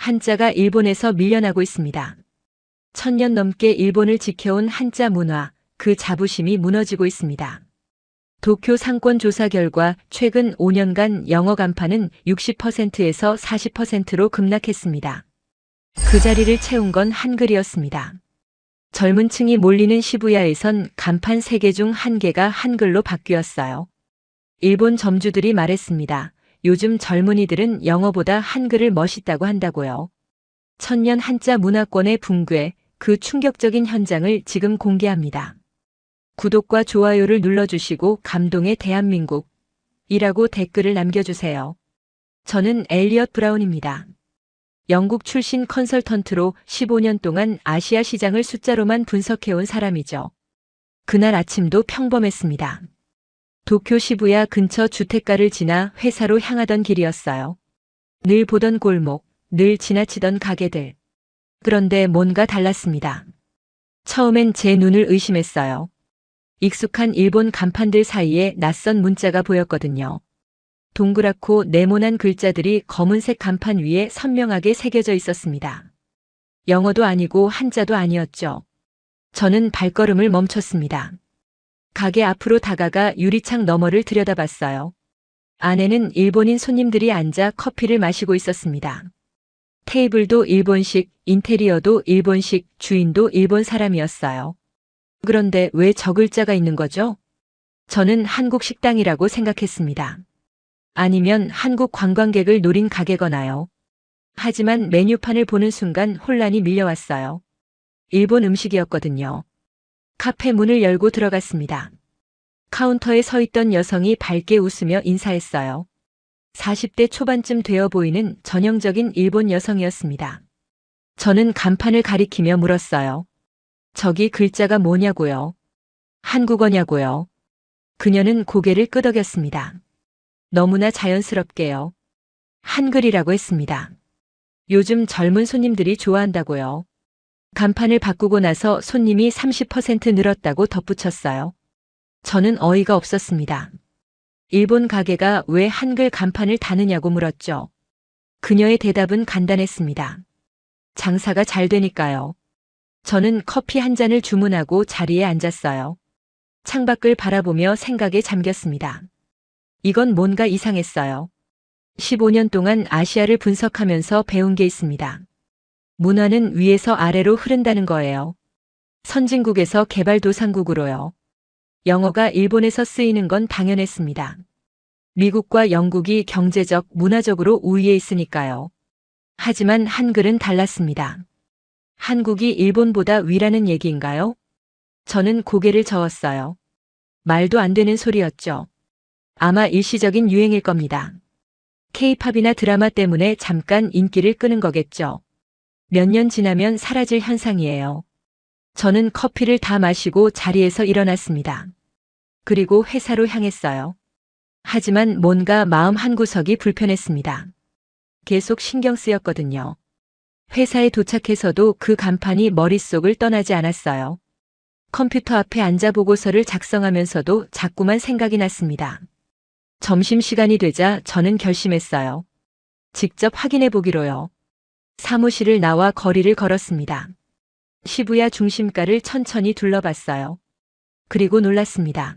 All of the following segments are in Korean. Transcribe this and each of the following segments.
한자가 일본에서 밀려나고 있습니다. 1000년 넘게 일본을 지켜온 한자 문화, 그 자부심이 무너지고 있습니다. 도쿄 상권 조사 결과 최근 5년간 영어 간판은 60%에서 40%로 급락했습니다. 그 자리를 채운 건 한글이었습니다. 젊은 층이 몰리는 시부야에선 간판 3개 중 1개가 한글로 바뀌었어요. 일본 점주들이 말했습니다. 요즘 젊은이들은 영어보다 한글을 멋있다고 한다고요. 1000년 한자 문화권의 붕괴, 그 충격적인 현장을 지금 공개합니다. 구독과 좋아요를 눌러주시고 감동의 대한민국이라고 댓글을 남겨주세요. 저는 엘리엇 브라운입니다. 영국 출신 컨설턴트로 15년 동안 아시아 시장을 숫자로만 분석해온 사람이죠. 그날 아침도 평범했습니다. 도쿄 시부야 근처 주택가를 지나 회사로 향하던 길이었어요. 늘 보던 골목, 늘 지나치던 가게들. 그런데 뭔가 달랐습니다. 처음엔 제 눈을 의심했어요. 익숙한 일본 간판들 사이에 낯선 문자가 보였거든요. 동그랗고 네모난 글자들이 검은색 간판 위에 선명하게 새겨져 있었습니다. 영어도 아니고 한자도 아니었죠. 저는 발걸음을 멈췄습니다. 가게 앞으로 다가가 유리창 너머를 들여다봤어요. 안에는 일본인 손님들이 앉아 커피를 마시고 있었습니다. 테이블도 일본식, 인테리어도 일본식, 주인도 일본 사람이었어요. 그런데 왜 저 글자가 있는 거죠? 저는 한국 식당이라고 생각했습니다. 아니면 한국 관광객을 노린 가게거나요. 하지만 메뉴판을 보는 순간 혼란이 밀려왔어요. 일본 음식이었거든요. 카페 문을 열고 들어갔습니다. 카운터에 서 있던 여성이 밝게 웃으며 인사했어요. 40대 초반쯤 되어 보이는 전형적인 일본 여성이었습니다. 저는 간판을 가리키며 물었어요. 저기 글자가 뭐냐고요? 한국어냐고요? 그녀는 고개를 끄덕였습니다. 너무나 자연스럽게요. 한글이라고 했습니다. 요즘 젊은 손님들이 좋아한다고요. 간판을 바꾸고 나서 손님이 30% 늘었다고 덧붙였어요. 저는 어이가 없었습니다. 일본 가게가 왜 한글 간판을 다느냐고 물었죠. 그녀의 대답은 간단했습니다. 장사가 잘 되니까요. 저는 커피 한 잔을 주문하고 자리에 앉았어요. 창밖을 바라보며 생각에 잠겼습니다. 이건 뭔가 이상했어요. 15년 동안 아시아를 분석하면서 배운 게 있습니다. 문화는 위에서 아래로 흐른다는 거예요. 선진국에서 개발도상국으로요. 영어가 일본에서 쓰이는 건 당연했습니다. 미국과 영국이 경제적, 문화적으로 우위에 있으니까요. 하지만 한글은 달랐습니다. 한국이 일본보다 위라는 얘기인가요? 저는 고개를 저었어요. 말도 안 되는 소리였죠. 아마 일시적인 유행일 겁니다. K-팝이나 드라마 때문에 잠깐 인기를 끄는 거겠죠. 몇 년 지나면 사라질 현상이에요. 저는 커피를 다 마시고 자리에서 일어났습니다. 그리고 회사로 향했어요. 하지만 뭔가 마음 한구석이 불편했습니다. 계속 신경 쓰였거든요. 회사에 도착해서도 그 간판이 머릿속을 떠나지 않았어요. 컴퓨터 앞에 앉아 보고서를 작성하면서도 자꾸만 생각이 났습니다. 점심시간이 되자 저는 결심했어요. 직접 확인해 보기로요. 사무실을 나와 거리를 걸었습니다. 시부야 중심가를 천천히 둘러봤어요. 그리고 놀랐습니다.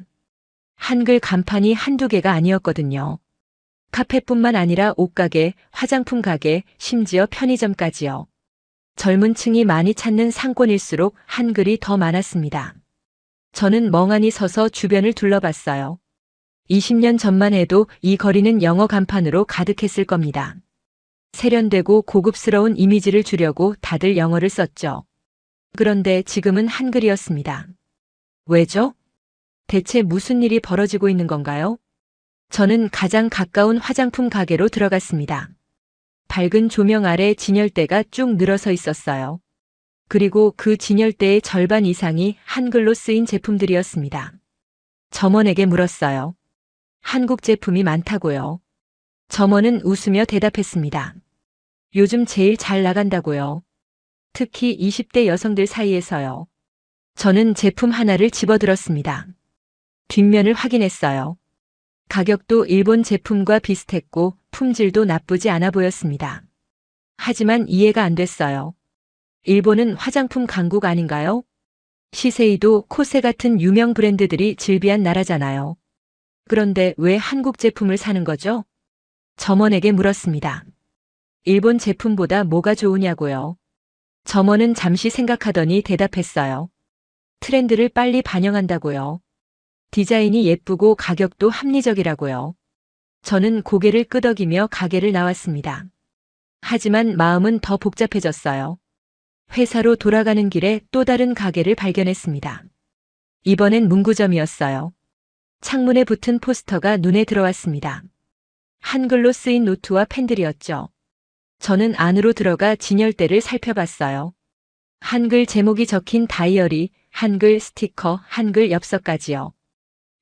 한글 간판이 한두 개가 아니었거든요. 카페뿐만 아니라 옷가게, 화장품 가게, 심지어 편의점까지요. 젊은 층이 많이 찾는 상권일수록 한글이 더 많았습니다. 저는 멍하니 서서 주변을 둘러봤어요. 20년 전만 해도 이 거리는 영어 간판으로 가득했을 겁니다. 세련되고 고급스러운 이미지를 주려고 다들 영어를 썼죠. 그런데 지금은 한글이었습니다. 왜죠? 대체 무슨 일이 벌어지고 있는 건가요? 저는 가장 가까운 화장품 가게로 들어갔습니다. 밝은 조명 아래 진열대가 쭉 늘어서 있었어요. 그리고 그 진열대의 절반 이상이 한글로 쓰인 제품들이었습니다. 점원에게 물었어요. 한국 제품이 많다고요. 점원은 웃으며 대답했습니다. 요즘 제일 잘 나간다고요. 특히 20대 여성들 사이에서요. 저는 제품 하나를 집어들었습니다. 뒷면을 확인했어요. 가격도 일본 제품과 비슷했고 품질도 나쁘지 않아 보였습니다. 하지만 이해가 안 됐어요. 일본은 화장품 강국 아닌가요? 시세이도 코세 같은 유명 브랜드들이 즐비한 나라잖아요. 그런데 왜 한국 제품을 사는 거죠? 점원에게 물었습니다. 일본 제품보다 뭐가 좋으냐고요. 점원은 잠시 생각하더니 대답했어요. 트렌드를 빨리 반영한다고요. 디자인이 예쁘고 가격도 합리적이라고요. 저는 고개를 끄덕이며 가게를 나왔습니다. 하지만 마음은 더 복잡해졌어요. 회사로 돌아가는 길에 또 다른 가게를 발견했습니다. 이번엔 문구점이었어요. 창문에 붙은 포스터가 눈에 들어왔습니다. 한글로 쓰인 노트와 펜들이었죠. 저는 안으로 들어가 진열대를 살펴봤어요. 한글 제목이 적힌 다이어리, 한글 스티커, 한글 엽서까지요.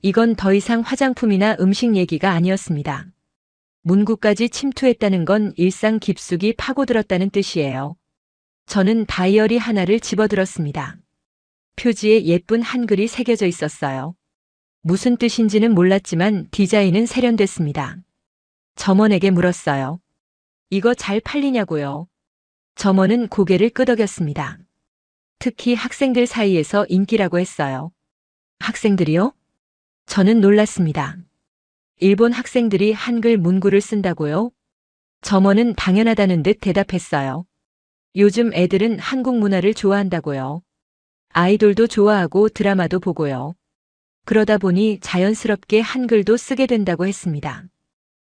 이건 더 이상 화장품이나 음식 얘기가 아니었습니다. 문구까지 침투했다는 건 일상 깊숙이 파고들었다는 뜻이에요. 저는 다이어리 하나를 집어들었습니다. 표지에 예쁜 한글이 새겨져 있었어요. 무슨 뜻인지는 몰랐지만 디자인은 세련됐습니다. 점원에게 물었어요. 이거 잘 팔리냐고요. 점원은 고개를 끄덕였습니다. 특히 학생들 사이에서 인기라고 했어요. 학생들이요? 저는 놀랐습니다. 일본 학생들이 한글 문구를 쓴다고요? 점원은 당연하다는 듯 대답했어요. 요즘 애들은 한국 문화를 좋아한다고요. 아이돌도 좋아하고 드라마도 보고요. 그러다 보니 자연스럽게 한글도 쓰게 된다고 했습니다.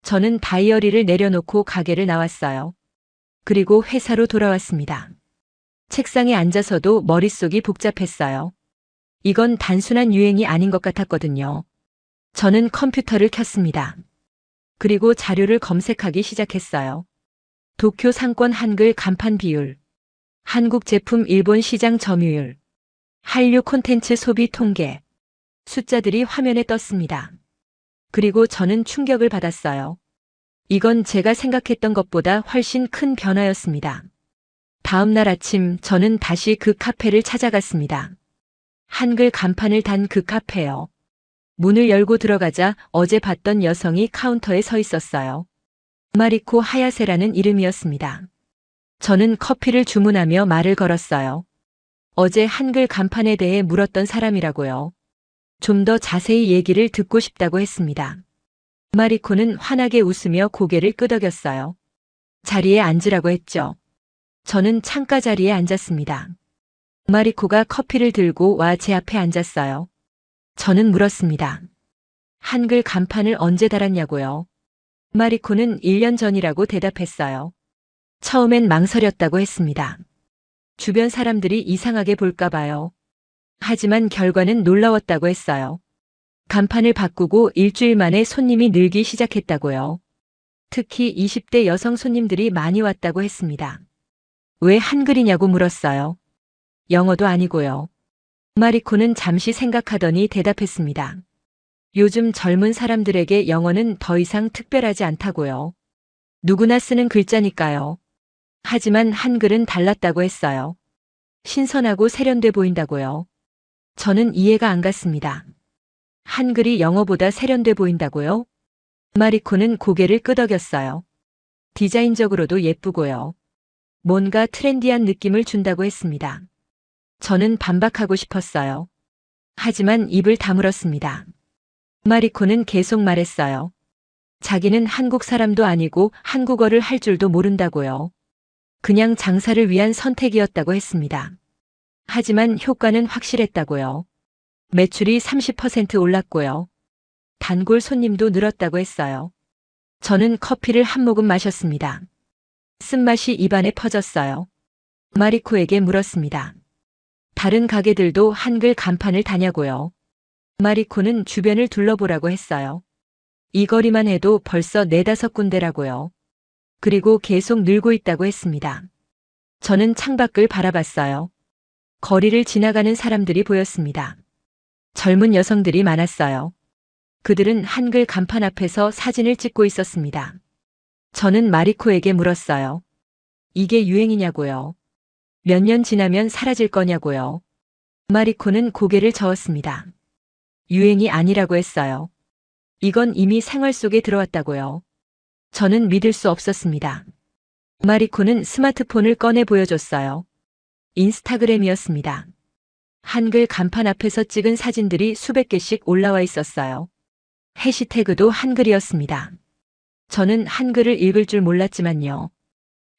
저는 다이어리를 내려놓고 가게를 나왔어요. 그리고 회사로 돌아왔습니다. 책상에 앉아서도 머릿속이 복잡했어요. 이건 단순한 유행이 아닌 것 같았거든요. 저는 컴퓨터를 켰습니다. 그리고 자료를 검색하기 시작했어요. 도쿄 상권 한글 간판 비율, 한국 제품 일본 시장 점유율, 한류 콘텐츠 소비 통계, 숫자들이 화면에 떴습니다. 그리고 저는 충격을 받았어요. 이건 제가 생각했던 것보다 훨씬 큰 변화였습니다. 다음 날 아침 저는 다시 그 카페를 찾아갔습니다. 한글 간판을 단 그 카페요. 문을 열고 들어가자 어제 봤던 여성이 카운터에 서 있었어요. 마리코 하야세라는 이름이었습니다. 저는 커피를 주문하며 말을 걸었어요. 어제 한글 간판에 대해 물었던 사람이라고요. 좀 더 자세히 얘기를 듣고 싶다고 했습니다. 마리코는 환하게 웃으며 고개를 끄덕였어요. 자리에 앉으라고 했죠. 저는 창가 자리에 앉았습니다. 마리코가 커피를 들고 와 제 앞에 앉았어요. 저는 물었습니다. 한글 간판을 언제 달았냐고요. 마리코는 1년 전이라고 대답했어요. 처음엔 망설였다고 했습니다. 주변 사람들이 이상하게 볼까 봐요. 하지만 결과는 놀라웠다고 했어요. 간판을 바꾸고 일주일 만에 손님이 늘기 시작했다고요. 특히 20대 여성 손님들이 많이 왔다고 했습니다. 왜 한글이냐고 물었어요. 영어도 아니고요. 마리코는 잠시 생각하더니 대답했습니다. 요즘 젊은 사람들에게 영어는 더 이상 특별하지 않다고요. 누구나 쓰는 글자니까요. 하지만 한글은 달랐다고 했어요. 신선하고 세련돼 보인다고요. 저는 이해가 안 갔습니다. 한글이 영어보다 세련돼 보인다고요? 마리코는 고개를 끄덕였어요. 디자인적으로도 예쁘고요. 뭔가 트렌디한 느낌을 준다고 했습니다. 저는 반박하고 싶었어요. 하지만 입을 다물었습니다. 마리코는 계속 말했어요. 자기는 한국 사람도 아니고 한국어를 할 줄도 모른다고요. 그냥 장사를 위한 선택이었다고 했습니다. 하지만 효과는 확실했다고요. 매출이 30% 올랐고요. 단골 손님도 늘었다고 했어요. 저는 커피를 한 모금 마셨습니다. 쓴맛이 입안에 퍼졌어요. 마리코에게 물었습니다. 다른 가게들도 한글 간판을 다냐고요. 마리코는 주변을 둘러보라고 했어요. 이 거리만 해도 벌써 4-5군데라고요. 그리고 계속 늘고 있다고 했습니다. 저는 창밖을 바라봤어요. 거리를 지나가는 사람들이 보였습니다. 젊은 여성들이 많았어요. 그들은 한글 간판 앞에서 사진을 찍고 있었습니다. 저는 마리코에게 물었어요. 이게 유행이냐고요. 몇 년 지나면 사라질 거냐고요. 마리코는 고개를 저었습니다. 유행이 아니라고 했어요. 이건 이미 생활 속에 들어왔다고요. 저는 믿을 수 없었습니다. 마리코는 스마트폰을 꺼내 보여줬어요. 인스타그램이었습니다. 한글 간판 앞에서 찍은 사진들이 수백 개씩 올라와 있었어요. 해시태그도 한글이었습니다. 저는 한글을 읽을 줄 몰랐지만요.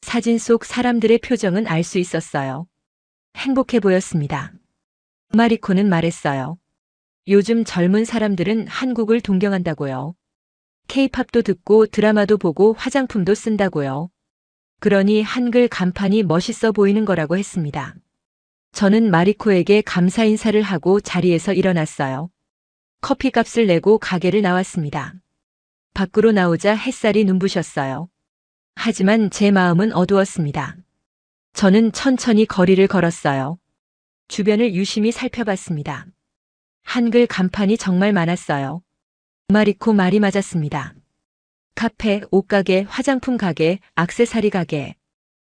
사진 속 사람들의 표정은 알 수 있었어요. 행복해 보였습니다. 마리코는 말했어요. 요즘 젊은 사람들은 한국을 동경한다고요. 케이팝도 듣고 드라마도 보고 화장품도 쓴다고요. 그러니 한글 간판이 멋있어 보이는 거라고 했습니다. 저는 마리코에게 감사 인사를 하고 자리에서 일어났어요. 커피값을 내고 가게를 나왔습니다. 밖으로 나오자 햇살이 눈부셨어요. 하지만 제 마음은 어두웠습니다. 저는 천천히 거리를 걸었어요. 주변을 유심히 살펴봤습니다. 한글 간판이 정말 많았어요. 마리코 말이 맞았습니다. 카페, 옷가게, 화장품 가게, 액세서리 가게.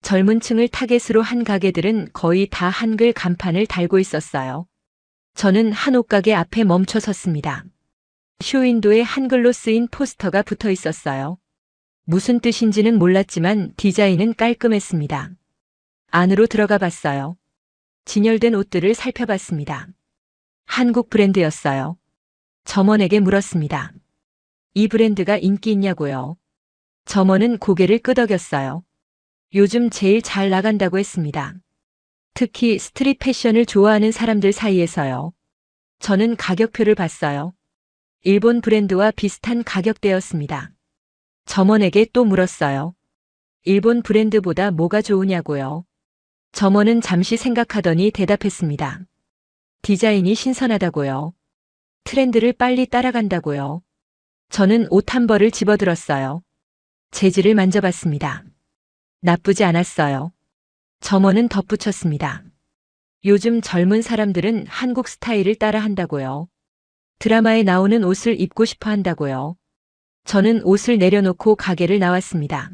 젊은 층을 타겟으로 한 가게들은 거의 다 한글 간판을 달고 있었어요. 저는 한 옷가게 앞에 멈춰 섰습니다. 쇼윈도에 한글로 쓰인 포스터가 붙어 있었어요. 무슨 뜻인지는 몰랐지만 디자인은 깔끔했습니다. 안으로 들어가 봤어요. 진열된 옷들을 살펴봤습니다. 한국 브랜드였어요. 점원에게 물었습니다. 이 브랜드가 인기 있냐고요. 점원은 고개를 끄덕였어요. 요즘 제일 잘 나간다고 했습니다. 특히 스트릿 패션을 좋아하는 사람들 사이에서요. 저는 가격표를 봤어요. 일본 브랜드와 비슷한 가격대였습니다. 점원에게 또 물었어요. 일본 브랜드보다 뭐가 좋으냐고요. 점원은 잠시 생각하더니 대답했습니다. 디자인이 신선하다고요. 트렌드를 빨리 따라간다고요. 저는 옷 한 벌을 집어들었어요. 재질을 만져봤습니다. 나쁘지 않았어요. 점원은 덧붙였습니다. 요즘 젊은 사람들은 한국 스타일을 따라 한다고요. 드라마에 나오는 옷을 입고 싶어 한다고요. 저는 옷을 내려놓고 가게를 나왔습니다.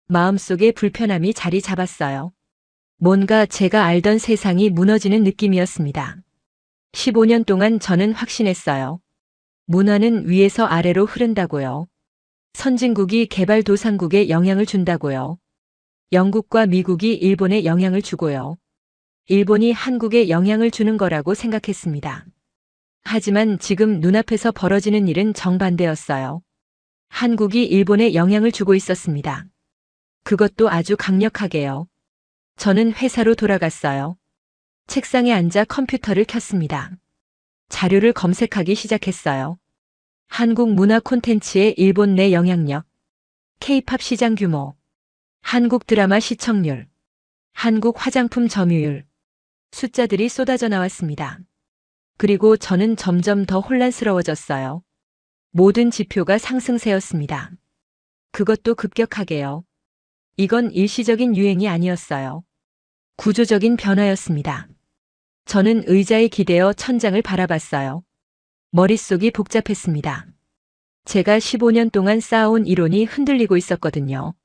마음속에 불편함이 자리 잡았어요. 뭔가 제가 알던 세상이 무너지는 느낌이었습니다. 15년 동안 저는 확신했어요. 문화는 위에서 아래로 흐른다고요. 선진국이 개발도상국에 영향을 준다고요. 영국과 미국이 일본에 영향을 주고요. 일본이 한국에 영향을 주는 거라고 생각했습니다. 하지만 지금 눈앞에서 벌어지는 일은 정반대였어요. 한국이 일본에 영향을 주고 있었습니다. 그것도 아주 강력하게요. 저는 회사로 돌아갔어요. 책상에 앉아 컴퓨터를 켰습니다. 자료를 검색하기 시작했어요. 한국 문화 콘텐츠의 일본 내 영향력, K-팝 시장 규모, 한국 드라마 시청률, 한국 화장품 점유율, 숫자들이 쏟아져 나왔습니다. 그리고 저는 점점 더 혼란스러워졌어요. 모든 지표가 상승세였습니다. 그것도 급격하게요. 이건 일시적인 유행이 아니었어요. 구조적인 변화였습니다. 저는 의자에 기대어 천장을 바라봤어요. 머릿속이 복잡했습니다. 제가 15년 동안 쌓아온 이론이 흔들리고 있었거든요.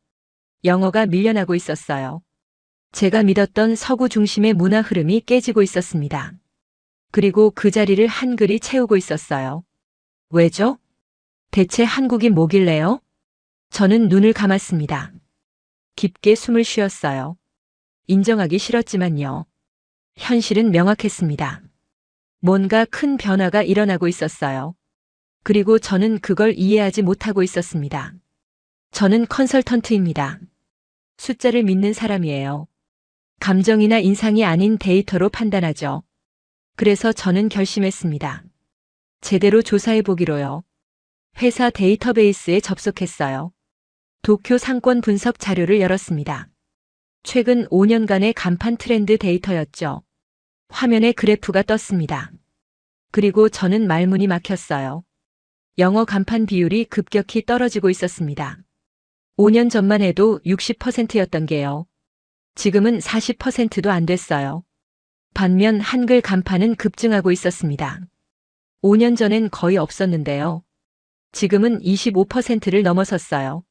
영어가 밀려나고 있었어요. 제가 믿었던 서구 중심의 문화 흐름이 깨지고 있었습니다. 그리고 그 자리를 한글이 채우고 있었어요. 왜죠? 대체 한국이 뭐길래요? 저는 눈을 감았습니다. 깊게 숨을 쉬었어요. 인정하기 싫었지만요. 현실은 명확했습니다. 뭔가 큰 변화가 일어나고 있었어요. 그리고 저는 그걸 이해하지 못하고 있었습니다. 저는 컨설턴트입니다. 숫자를 믿는 사람이에요. 감정이나 인상이 아닌 데이터로 판단하죠. 그래서 저는 결심했습니다. 제대로 조사해 보기로요. 회사 데이터베이스에 접속했어요. 도쿄 상권 분석 자료를 열었습니다. 최근 5년간의 간판 트렌드 데이터였죠. 화면에 그래프가 떴습니다. 그리고 저는 말문이 막혔어요. 영어 간판 비율이 급격히 떨어지고 있었습니다. 5년 전만 해도 60%였던 게요. 지금은 40%도 안 됐어요. 반면 한글 간판은 급증하고 있었습니다. 5년 전엔 거의 없었는데요. 지금은 25%를 넘어섰어요.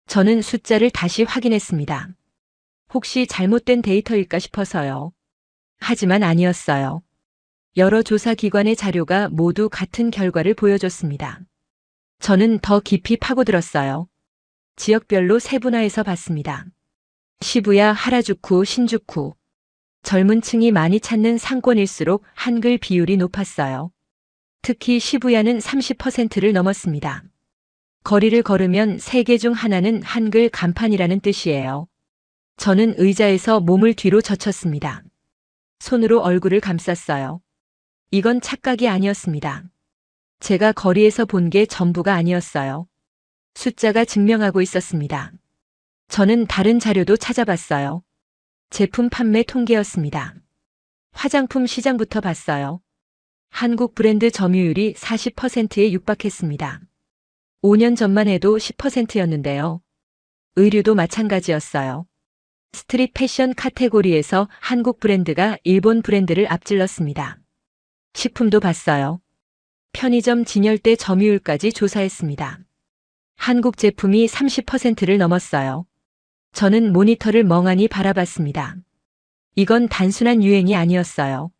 저는 숫자를 다시 확인했습니다. 혹시 잘못된 데이터일까 싶어서요. 하지만 아니었어요. 여러 조사 기관의 자료가 모두 같은 결과를 보여줬습니다. 저는 더 깊이 파고들었어요. 지역별로 세분화해서 봤습니다. 시부야, 하라주쿠, 신주쿠. 젊은 층이 많이 찾는 상권일수록 한글 비율이 높았어요. 특히 시부야는 30%를 넘었습니다. 거리를 걸으면 세 개 중 하나는 한글 간판이라는 뜻이에요. 저는 의자에서 몸을 뒤로 젖혔습니다. 손으로 얼굴을 감쌌어요. 이건 착각이 아니었습니다. 제가 거리에서 본 게 전부가 아니었어요. 숫자가 증명하고 있었습니다. 저는 다른 자료도 찾아봤어요. 제품 판매 통계였습니다. 화장품 시장부터 봤어요. 한국 브랜드 점유율이 40%에 육박했습니다. 5년 전만 해도 10%였는데요. 의류도 마찬가지였어요. 스트릿 패션 카테고리에서 한국 브랜드가 일본 브랜드를 앞질렀습니다. 식품도 봤어요. 편의점 진열대 점유율까지 조사했습니다. 한국 제품이 30%를 넘었어요. 저는 모니터를 멍하니 바라봤습니다. 이건 단순한 유행이 아니었어요.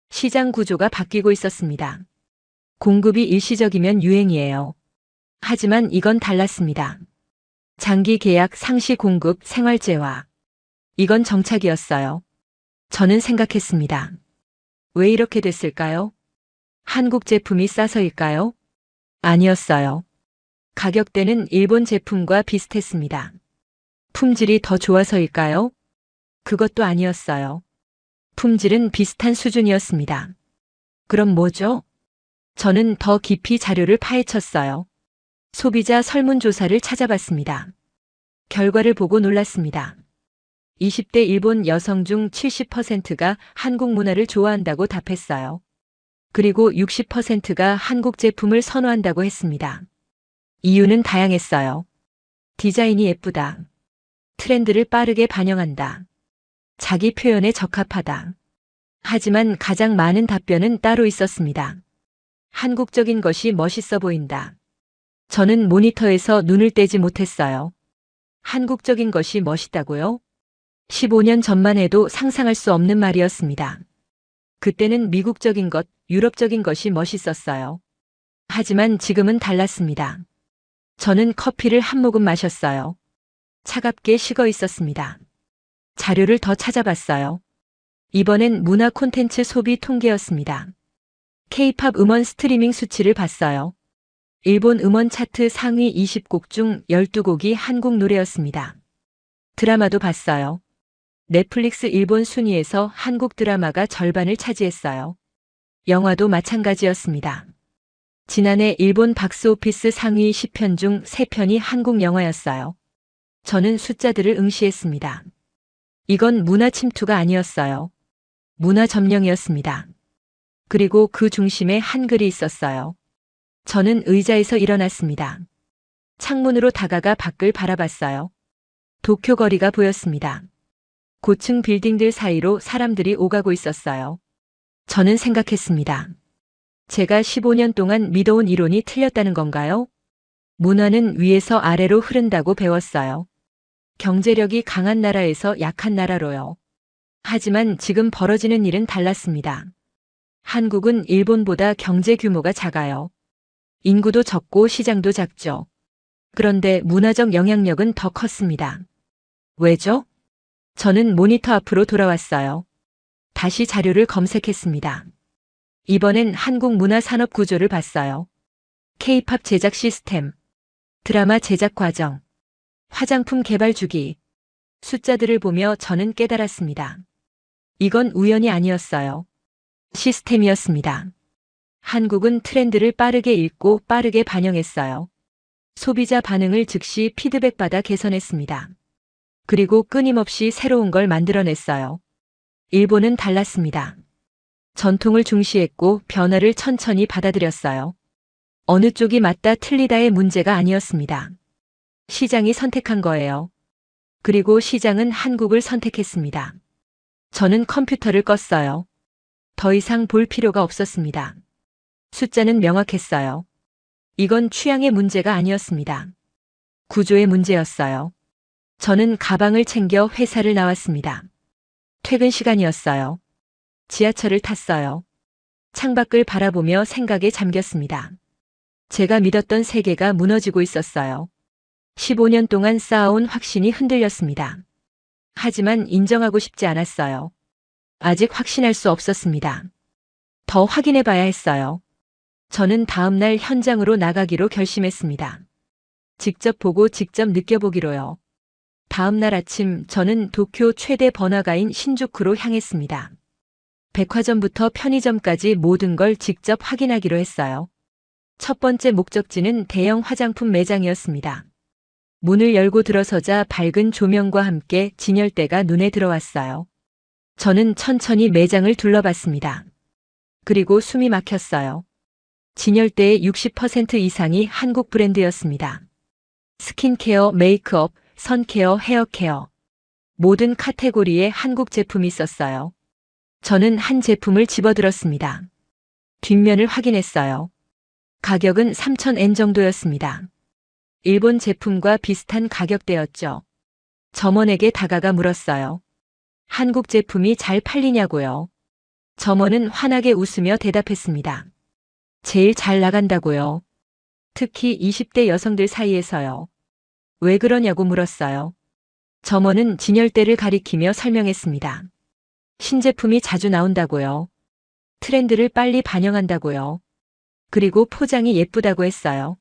시장 구조가 바뀌고 있었습니다. 공급이 일시적이면 유행이에요. 하지만 이건 달랐습니다. 장기 계약, 상시 공급, 생활재화. 이건 정착이었어요. 저는 생각했습니다. 왜 이렇게 됐을까요? 한국 제품이 싸서일까요? 아니었어요. 가격대는 일본 제품과 비슷했습니다. 품질이 더 좋아서일까요? 그것도 아니었어요. 품질은 비슷한 수준이었습니다. 그럼 뭐죠? 저는 더 깊이 자료를 파헤쳤어요. 소비자 설문조사를 찾아봤습니다. 결과를 보고 놀랐습니다. 20대 일본 여성 중 70%가 한국 문화를 좋아한다고 답했어요. 그리고 60%가 한국 제품을 선호한다고 했습니다. 이유는 다양했어요. 디자인이 예쁘다. 트렌드를 빠르게 반영한다. 자기 표현에 적합하다. 하지만 가장 많은 답변은 따로 있었습니다. 한국적인 것이 멋있어 보인다. 저는 모니터에서 눈을 떼지 못했어요. 한국적인 것이 멋있다고요? 15년 전만 해도 상상할 수 없는 말이었습니다. 그때는 미국적인 것, 유럽적인 것이 멋있었어요. 하지만 지금은 달랐습니다. 저는 커피를 한 모금 마셨어요. 차갑게 식어 있었습니다. 자료를 더 찾아봤어요. 이번엔 문화 콘텐츠 소비 통계였습니다. K-팝 음원 스트리밍 수치를 봤어요. 일본 음원 차트 상위 20곡 중 12곡이 한국 노래였습니다. 드라마도 봤어요. 넷플릭스 일본 순위에서 한국 드라마가 절반을 차지했어요. 영화도 마찬가지였습니다. 지난해 일본 박스오피스 상위 10편 중 3편이 한국 영화였어요. 저는 숫자들을 응시했습니다. 이건 문화 침투가 아니었어요. 문화 점령이었습니다. 그리고 그 중심에 한글이 있었어요. 저는 의자에서 일어났습니다. 창문으로 다가가 밖을 바라봤어요. 도쿄 거리가 보였습니다. 고층 빌딩들 사이로 사람들이 오가고 있었어요. 저는 생각했습니다. 제가 15년 동안 믿어온 이론이 틀렸다는 건가요? 문화는 위에서 아래로 흐른다고 배웠어요. 경제력이 강한 나라에서 약한 나라로요. 하지만 지금 벌어지는 일은 달랐습니다. 한국은 일본보다 경제 규모가 작아요. 인구도 적고 시장도 작죠. 그런데 문화적 영향력은 더 컸습니다. 왜죠? 저는 모니터 앞으로 돌아왔어요. 다시 자료를 검색했습니다. 이번엔 한국 문화 산업 구조를 봤어요. K-팝 제작 시스템, 드라마 제작 과정, 화장품 개발 주기. 숫자들을 보며 저는 깨달았습니다. 이건 우연이 아니었어요. 시스템이었습니다. 한국은 트렌드를 빠르게 읽고 빠르게 반영했어요. 소비자 반응을 즉시 피드백받아 개선했습니다. 그리고 끊임없이 새로운 걸 만들어냈어요. 일본은 달랐습니다. 전통을 중시했고 변화를 천천히 받아들였어요. 어느 쪽이 맞다 틀리다의 문제가 아니었습니다. 시장이 선택한 거예요. 그리고 시장은 한국을 선택했습니다. 저는 컴퓨터를 껐어요. 더 이상 볼 필요가 없었습니다. 숫자는 명확했어요. 이건 취향의 문제가 아니었습니다. 구조의 문제였어요. 저는 가방을 챙겨 회사를 나왔습니다. 퇴근 시간이었어요. 지하철을 탔어요. 창밖을 바라보며 생각에 잠겼습니다. 제가 믿었던 세계가 무너지고 있었어요. 15년 동안 쌓아온 확신이 흔들렸습니다. 하지만 인정하고 싶지 않았어요. 아직 확신할 수 없었습니다. 더 확인해 봐야 했어요. 저는 다음 날 현장으로 나가기로 결심했습니다. 직접 보고 직접 느껴보기로요. 다음 날 아침 저는 도쿄 최대 번화가인 신주쿠로 향했습니다. 백화점부터 편의점까지 모든 걸 직접 확인하기로 했어요. 첫 번째 목적지는 대형 화장품 매장이었습니다. 문을 열고 들어서자 밝은 조명과 함께 진열대가 눈에 들어왔어요. 저는 천천히 매장을 둘러봤습니다. 그리고 숨이 막혔어요. 진열대의 60% 이상이 한국 브랜드였습니다. 스킨케어, 메이크업, 선케어, 헤어케어. 모든 카테고리에 한국 제품이 있었어요. 저는 한 제품을 집어들었습니다. 뒷면을 확인했어요. 가격은 3,000엔 정도였습니다. 일본 제품과 비슷한 가격대였죠. 점원에게 다가가 물었어요. 한국 제품이 잘 팔리냐고요. 점원은 환하게 웃으며 대답했습니다. 제일 잘 나간다고요. 특히 20대 여성들 사이에서요. 왜 그러냐고 물었어요. 점원은 진열대를 가리키며 설명했습니다. 신제품이 자주 나온다고요. 트렌드를 빨리 반영한다고요. 그리고 포장이 예쁘다고 했어요.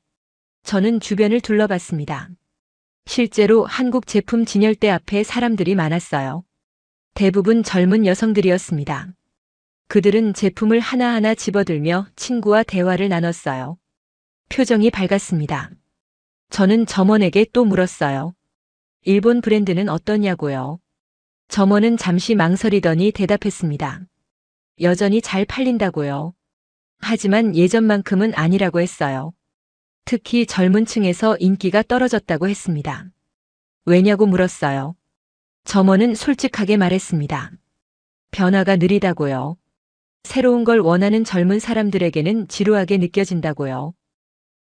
저는 주변을 둘러봤습니다. 실제로 한국 제품 진열대 앞에 사람들이 많았어요. 대부분 젊은 여성들이었습니다. 그들은 제품을 하나하나 집어들며 친구와 대화를 나눴어요. 표정이 밝았습니다. 저는 점원에게 또 물었어요. 일본 브랜드는 어떠냐고요. 점원은 잠시 망설이더니 대답했습니다. 여전히 잘 팔린다고요. 하지만 예전만큼은 아니라고 했어요. 특히 젊은 층에서 인기가 떨어졌다고 했습니다. 왜냐고 물었어요. 점원은 솔직하게 말했습니다. 변화가 느리다고요. 새로운 걸 원하는 젊은 사람들에게는 지루하게 느껴진다고요.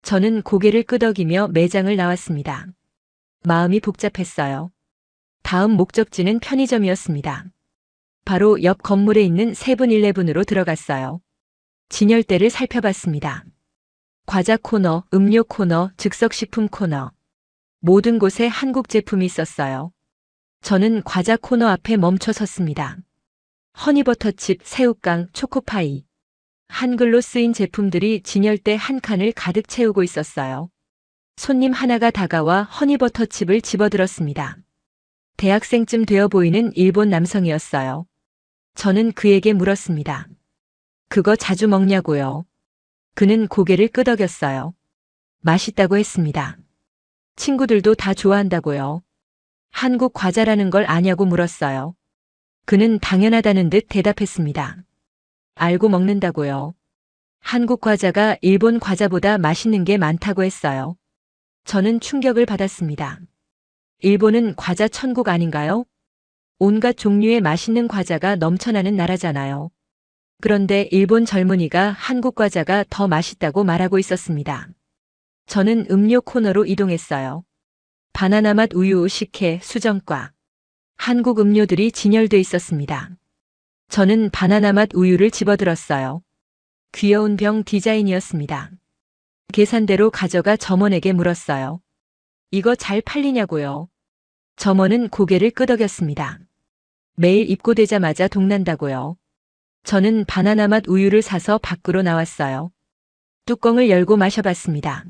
저는 고개를 끄덕이며 매장을 나왔습니다. 마음이 복잡했어요. 다음 목적지는 편의점이었습니다. 바로 옆 건물에 있는 세븐일레븐으로 들어갔어요. 진열대를 살펴봤습니다. 과자 코너, 음료 코너, 즉석식품 코너. 모든 곳에 한국 제품이 있었어요. 저는 과자 코너 앞에 멈춰 섰습니다. 허니버터칩, 새우깡, 초코파이. 한글로 쓰인 제품들이 진열대 한 칸을 가득 채우고 있었어요. 손님 하나가 다가와 허니버터칩을 집어들었습니다. 대학생쯤 되어 보이는 일본 남성이었어요. 저는 그에게 물었습니다. 그거 자주 먹냐고요. 그는 고개를 끄덕였어요. 맛있다고 했습니다. 친구들도 다 좋아한다고요. 한국 과자라는 걸 아냐고 물었어요. 그는 당연하다는 듯 대답했습니다. 알고 먹는다고요. 한국 과자가 일본 과자보다 맛있는 게 많다고 했어요. 저는 충격을 받았습니다. 일본은 과자 천국 아닌가요? 온갖 종류의 맛있는 과자가 넘쳐나는 나라잖아요. 그런데 일본 젊은이가 한국 과자가 더 맛있다고 말하고 있었습니다. 저는 음료 코너로 이동했어요. 바나나 맛 우유, 식혜, 수정과 한국 음료들이 진열돼 있었습니다. 저는 바나나 맛 우유를 집어들었어요. 귀여운 병 디자인이었습니다. 계산대로 가져가 점원에게 물었어요. 이거 잘 팔리냐고요. 점원은 고개를 끄덕였습니다. 매일 입고되자마자 동난다고요. 저는 바나나 맛 우유를 사서 밖으로 나왔어요. 뚜껑을 열고 마셔봤습니다.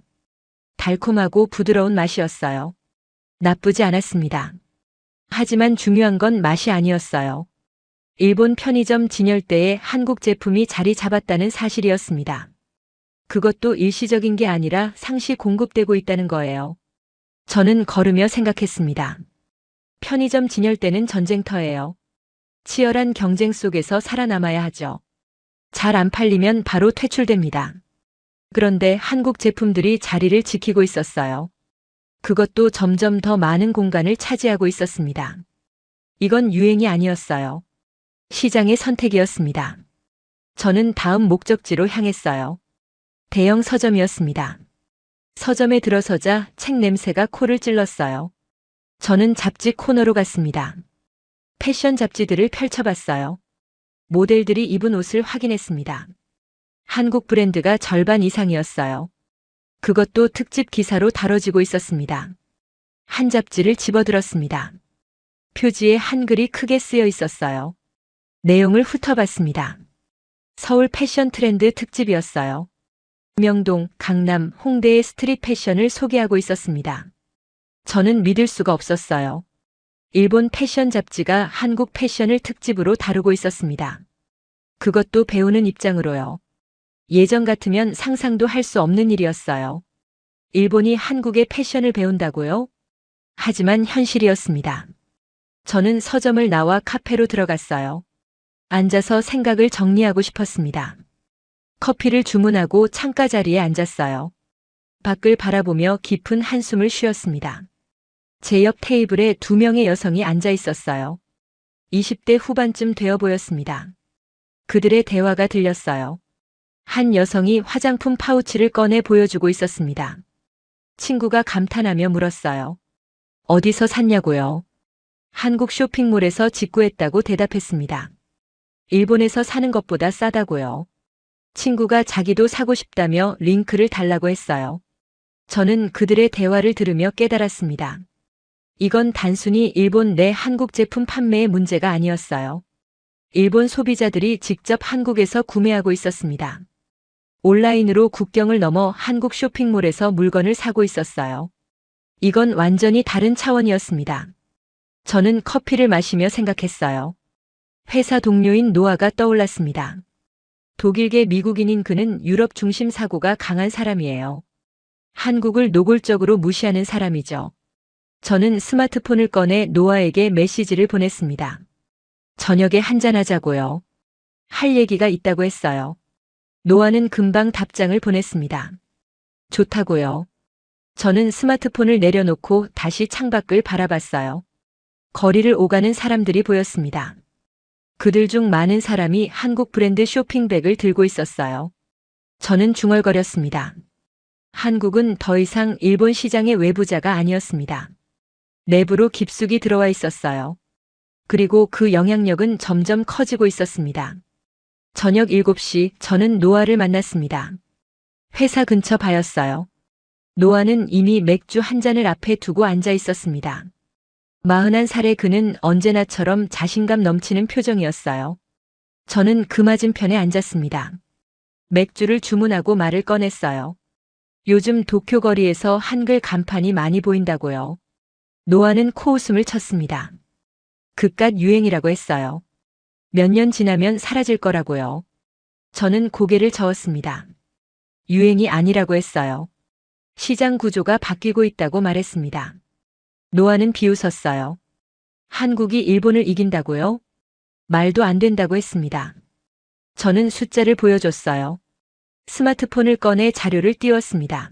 달콤하고 부드러운 맛이었어요. 나쁘지 않았습니다. 하지만 중요한 건 맛이 아니었어요. 일본 편의점 진열대에 한국 제품이 자리 잡았다는 사실이었습니다. 그것도 일시적인 게 아니라 상시 공급되고 있다는 거예요. 저는 걸으며 생각했습니다. 편의점 진열대는 전쟁터예요. 치열한 경쟁 속에서 살아남아야 하죠. 잘 안 팔리면 바로 퇴출됩니다. 그런데 한국 제품들이 자리를 지키고 있었어요. 그것도 점점 더 많은 공간을 차지하고 있었습니다. 이건 유행이 아니었어요. 시장의 선택이었습니다. 저는 다음 목적지로 향했어요. 대형 서점이었습니다. 서점에 들어서자 책 냄새가 코를 찔렀어요. 저는 잡지 코너로 갔습니다. 패션 잡지들을 펼쳐봤어요. 모델들이 입은 옷을 확인했습니다. 한국 브랜드가 절반 이상이었어요. 그것도 특집 기사로 다뤄지고 있었습니다. 한 잡지를 집어들었습니다. 표지에 한글이 크게 쓰여 있었어요. 내용을 훑어봤습니다. 서울 패션 트렌드 특집이었어요. 명동, 강남, 홍대의 스트릿 패션을 소개하고 있었습니다. 저는 믿을 수가 없었어요. 일본 패션 잡지가 한국 패션을 특집으로 다루고 있었습니다. 그것도 배우는 입장으로요. 예전 같으면 상상도 할 수 없는 일이었어요. 일본이 한국의 패션을 배운다고요? 하지만 현실이었습니다. 저는 서점을 나와 카페로 들어갔어요. 앉아서 생각을 정리하고 싶었습니다. 커피를 주문하고 창가 자리에 앉았어요. 밖을 바라보며 깊은 한숨을 쉬었습니다. 제 옆 테이블에 2명의 여성이 앉아 있었어요. 20대 후반쯤 되어 보였습니다. 그들의 대화가 들렸어요. 한 여성이 화장품 파우치를 꺼내 보여주고 있었습니다. 친구가 감탄하며 물었어요. 어디서 샀냐고요? 한국 쇼핑몰에서 직구했다고 대답했습니다. 일본에서 사는 것보다 싸다고요. 친구가 자기도 사고 싶다며 링크를 달라고 했어요. 저는 그들의 대화를 들으며 깨달았습니다. 이건 단순히 일본 내 한국 제품 판매의 문제가 아니었어요. 일본 소비자들이 직접 한국에서 구매하고 있었습니다. 온라인으로 국경을 넘어 한국 쇼핑몰에서 물건을 사고 있었어요. 이건 완전히 다른 차원이었습니다. 저는 커피를 마시며 생각했어요. 회사 동료인 노아가 떠올랐습니다. 독일계 미국인인 그는 유럽 중심 사고가 강한 사람이에요. 한국을 노골적으로 무시하는 사람이죠. 저는 스마트폰을 꺼내 노아에게 메시지를 보냈습니다. 저녁에 한잔하자고요. 할 얘기가 있다고 했어요. 노아는 금방 답장을 보냈습니다. 좋다고요. 저는 스마트폰을 내려놓고 다시 창밖을 바라봤어요. 거리를 오가는 사람들이 보였습니다. 그들 중 많은 사람이 한국 브랜드 쇼핑백을 들고 있었어요. 저는 중얼거렸습니다. 한국은 더 이상 일본 시장의 외부자가 아니었습니다. 내부로 깊숙이 들어와 있었어요. 그리고 그 영향력은 점점 커지고 있었습니다. 저녁 7시 저는 노아를 만났습니다. 회사 근처 바였어요. 노아는 이미 맥주 한 잔을 앞에 두고 앉아 있었습니다. 41살의 그는 언제나처럼 자신감 넘치는 표정이었어요. 저는 그 맞은편에 앉았습니다. 맥주를 주문하고 말을 꺼냈어요. 요즘 도쿄 거리에서 한글 간판이 많이 보인다고요. 노아는 코웃음을 쳤습니다. 그깟 유행이라고 했어요. 몇 년 지나면 사라질 거라고요. 저는 고개를 저었습니다. 유행이 아니라고 했어요. 시장 구조가 바뀌고 있다고 말했습니다. 노아는 비웃었어요. 한국이 일본을 이긴다고요? 말도 안 된다고 했습니다. 저는 숫자를 보여줬어요. 스마트폰을 꺼내 자료를 띄웠습니다.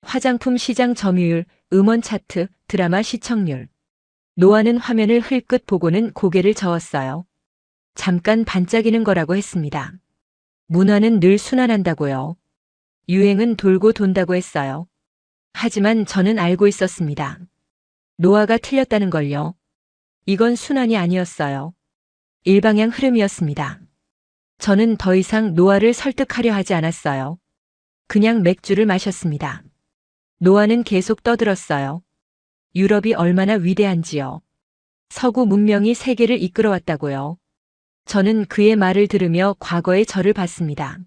화장품 시장 점유율, 음원 차트, 드라마 시청률. 노아는 화면을 흘끗 보고는 고개를 저었어요. 잠깐 반짝이는 거라고 했습니다. 문화는 늘 순환한다고요. 유행은 돌고 돈다고 했어요. 하지만 저는 알고 있었습니다. 노아가 틀렸다는 걸요. 이건 순환이 아니었어요. 일방향 흐름이었습니다. 저는 더 이상 노아를 설득하려 하지 않았어요. 그냥 맥주를 마셨습니다. 노아는 계속 떠들었어요. 유럽이 얼마나 위대한지요. 서구 문명이 세계를 이끌어왔다고요. 저는 그의 말을 들으며 과거의 저를 봤습니다.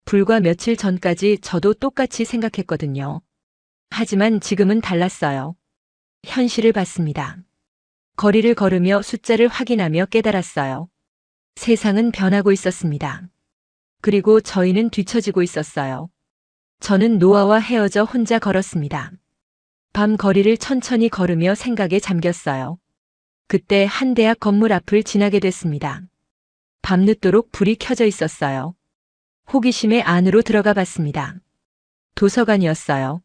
불과 며칠 전까지 저도 똑같이 생각했거든요. 하지만 지금은 달랐어요. 현실을 봤습니다. 거리를 걸으며 숫자를 확인하며 깨달았어요. 세상은 변하고 있었습니다. 그리고 저희는 뒤처지고 있었어요. 저는 노아와 헤어져 혼자 걸었습니다. 밤 거리를 천천히 걸으며 생각에 잠겼어요. 그때 한 대학 건물 앞을 지나게 됐습니다. 밤늦도록 불이 켜져 있었어요. 호기심에 안으로 들어가 봤습니다. 도서관이었어요.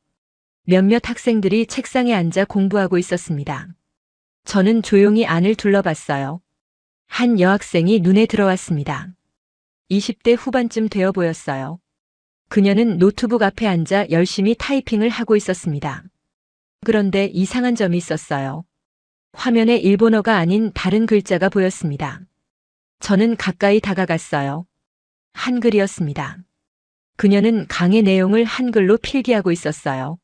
몇몇 학생들이 책상에 앉아 공부하고 있었습니다. 저는 조용히 안을 둘러봤어요. 한 여학생이 눈에 들어왔습니다. 20대 후반쯤 되어 보였어요. 그녀는 노트북 앞에 앉아 열심히 타이핑을 하고 있었습니다. 그런데 이상한 점이 있었어요. 화면에 일본어가 아닌 다른 글자가 보였습니다. 저는 가까이 다가갔어요. 한글이었습니다. 그녀는 강의 내용을 한글로 필기하고 있었어요.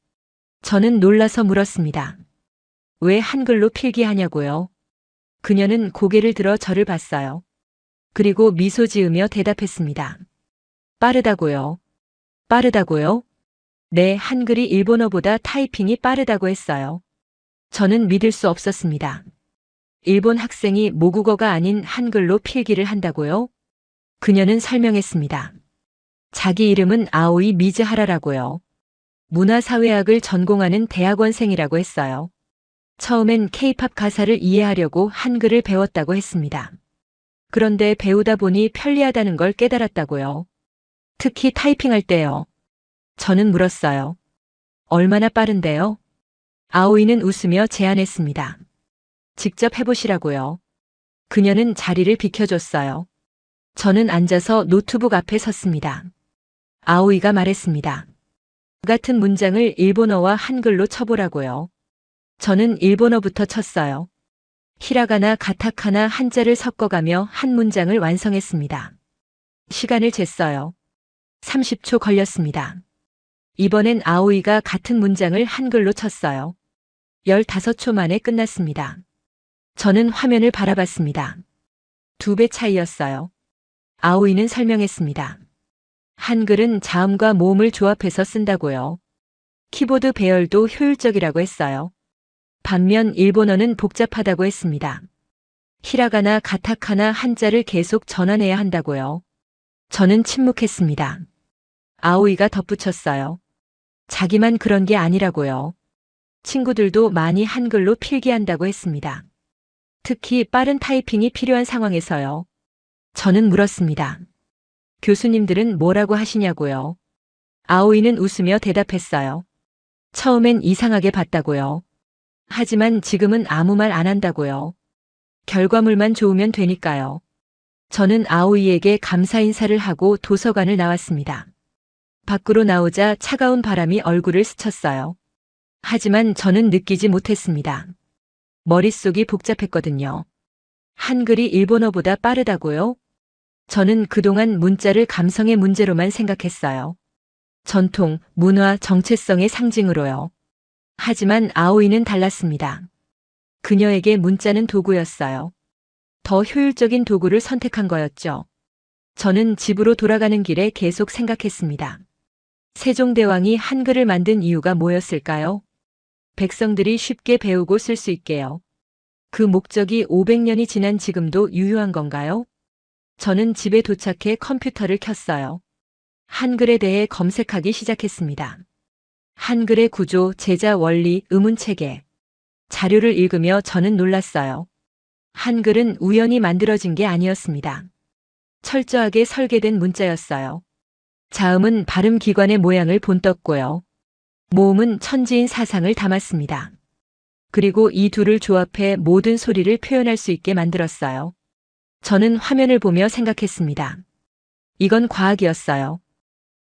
저는 놀라서 물었습니다. 왜 한글로 필기하냐고요? 그녀는 고개를 들어 저를 봤어요. 그리고 미소 지으며 대답했습니다. 빠르다고요. 빠르다고요? 네, 한글이 일본어보다 타이핑이 빠르다고 했어요. 저는 믿을 수 없었습니다. 일본 학생이 모국어가 아닌 한글로 필기를 한다고요? 그녀는 설명했습니다. 자기 이름은 아오이 미즈하라라고요. 문화사회학을 전공하는 대학원생이라고 했어요. 처음엔 케이팝 가사를 이해하려고 한글을 배웠다고 했습니다. 그런데 배우다 보니 편리하다는 걸 깨달았다고요. 특히 타이핑할 때요. 저는 물었어요. 얼마나 빠른데요? 아오이는 웃으며 제안했습니다. 직접 해보시라고요. 그녀는 자리를 비켜줬어요. 저는 앉아서 노트북 앞에 섰습니다. 아오이가 말했습니다. 같은 문장을 일본어와 한글로 쳐보라고요. 저는 일본어부터 쳤어요. 히라가나 가타카나 한자를 섞어가며 한 문장을 완성했습니다. 시간을 쟀어요. 30초 걸렸습니다. 이번엔 아오이가 같은 문장을 한글로 쳤어요. 15초 만에 끝났습니다. 저는 화면을 바라봤습니다. 2배 차이였어요. 아오이는 설명했습니다. 한글은 자음과 모음을 조합해서 쓴다고요. 키보드 배열도 효율적이라고 했어요. 반면 일본어는 복잡하다고 했습니다. 히라가나 가타카나 한자를 계속 전환해야 한다고요. 저는 침묵했습니다. 아오이가 덧붙였어요. 자기만 그런 게 아니라고요. 친구들도 많이 한글로 필기한다고 했습니다. 특히 빠른 타이핑이 필요한 상황에서요. 저는 물었습니다. 교수님들은 뭐라고 하시냐고요. 아오이는 웃으며 대답했어요. 처음엔 이상하게 봤다고요. 하지만 지금은 아무 말 안 한다고요. 결과물만 좋으면 되니까요. 저는 아오이에게 감사 인사를 하고 도서관을 나왔습니다. 밖으로 나오자 차가운 바람이 얼굴을 스쳤어요. 하지만 저는 느끼지 못했습니다. 머릿속이 복잡했거든요. 한글이 일본어보다 빠르다고요? 저는 그동안 문자를 감성의 문제로만 생각했어요. 전통, 문화, 정체성의 상징으로요. 하지만 아오이는 달랐습니다. 그녀에게 문자는 도구였어요. 더 효율적인 도구를 선택한 거였죠. 저는 집으로 돌아가는 길에 계속 생각했습니다. 세종대왕이 한글을 만든 이유가 뭐였을까요? 백성들이 쉽게 배우고 쓸 수 있게요. 그 목적이 500년이 지난 지금도 유효한 건가요? 저는 집에 도착해 컴퓨터를 켰어요. 한글에 대해 검색하기 시작했습니다. 한글의 구조, 제자 원리, 의문 체계. 자료를 읽으며 저는 놀랐어요. 한글은 우연히 만들어진 게 아니었습니다. 철저하게 설계된 문자였어요. 자음은 발음 기관의 모양을 본떴고요. 모음은 천지인 사상을 담았습니다. 그리고 이 둘을 조합해 모든 소리를 표현할 수 있게 만들었어요. 저는 화면을 보며 생각했습니다. 이건 과학이었어요.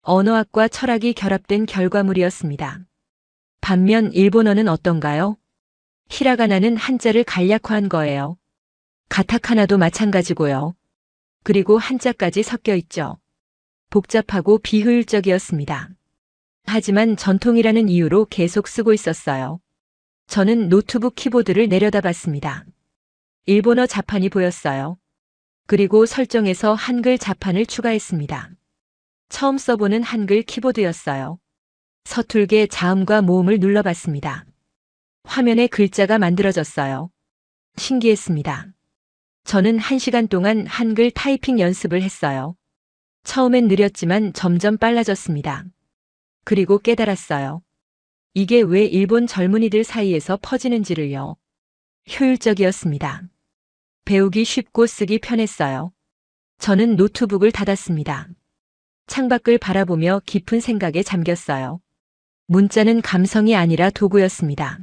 언어학과 철학이 결합된 결과물이었습니다. 반면 일본어는 어떤가요? 히라가나는 한자를 간략화한 거예요. 가타카나도 마찬가지고요. 그리고 한자까지 섞여 있죠. 복잡하고 비효율적이었습니다. 하지만 전통이라는 이유로 계속 쓰고 있었어요. 저는 노트북 키보드를 내려다봤습니다. 일본어 자판이 보였어요. 그리고 설정에서 한글 자판을 추가했습니다. 처음 써보는 한글 키보드였어요. 서툴게 자음과 모음을 눌러봤습니다. 화면에 글자가 만들어졌어요. 신기했습니다. 저는 1시간 동안 한글 타이핑 연습을 했어요. 처음엔 느렸지만 점점 빨라졌습니다. 그리고 깨달았어요. 이게 왜 일본 젊은이들 사이에서 퍼지는지를요. 효율적이었습니다. 배우기 쉽고 쓰기 편했어요. 저는 노트북을 닫았습니다. 창밖을 바라보며 깊은 생각에 잠겼어요. 문자는 감성이 아니라 도구였습니다.